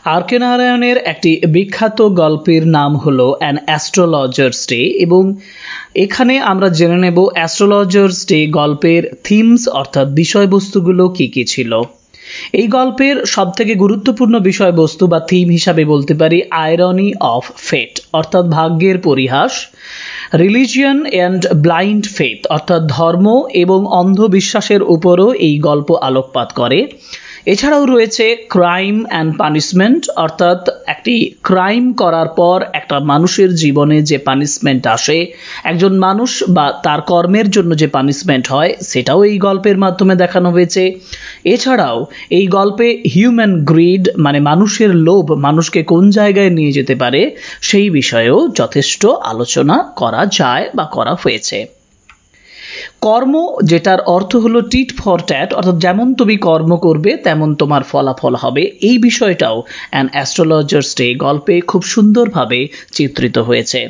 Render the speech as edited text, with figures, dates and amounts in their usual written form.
R K. নারায়ণের একটি বিখ্যাত গল্পের নাম হলো অ্যান অ্যাস্ট্রোলজার্স ডে এবং এখানে আমরা জেনে নেব অ্যাস্ট্রোলজার্স ডে গল্পের থিমস অর্থাৎ বিষয়বস্তুগুলো কি কি ছিল। এই গল্পের সবথেকে গুরুত্বপূর্ণ বিষয়বস্তু বা থিম হিসাবে বলতে পারি আয়রনি অফ ফেট অর্থাৎ ভাগ্যের পরিহাস, রিলিজিয়ন অ্যান্ড ব্লাইন্ড ফেথ অর্থাৎ ধর্ম এবং অন্ধবিশ্বাসের উপরও এই গল্প আলোকপাত করে। এছাড়াও রয়েছে ক্রাইম অ্যান্ড পানিশমেন্ট অর্থাৎ একটি ক্রাইম করার পর একটা মানুষের জীবনে যে পানিশমেন্ট আসে, একজন মানুষ বা তার কর্মের জন্য যে পানিশমেন্ট হয় সেটাও এই গল্পের মাধ্যমে দেখানো হয়েছে। এছাড়াও এই গল্পে হিউম্যান গ্রিড মানে মানুষের লোভ মানুষকে কোন জায়গায় নিয়ে যেতে পারে সেই বিষয়েও যথেষ্ট আলোচনা করা যায় বা করা হয়েছে। কর্ম যেটার অর্থ হলো টিট ফর ট্যাট অর্থাৎ যেমন তুমি কর্ম করবে তেমন তোমার ফলাফল হবে, এই বিষয়টাও অ্যান অ্যাস্ট্রোলজার্স ডে গল্পে খুব সুন্দরভাবে চিত্রিত হয়েছে।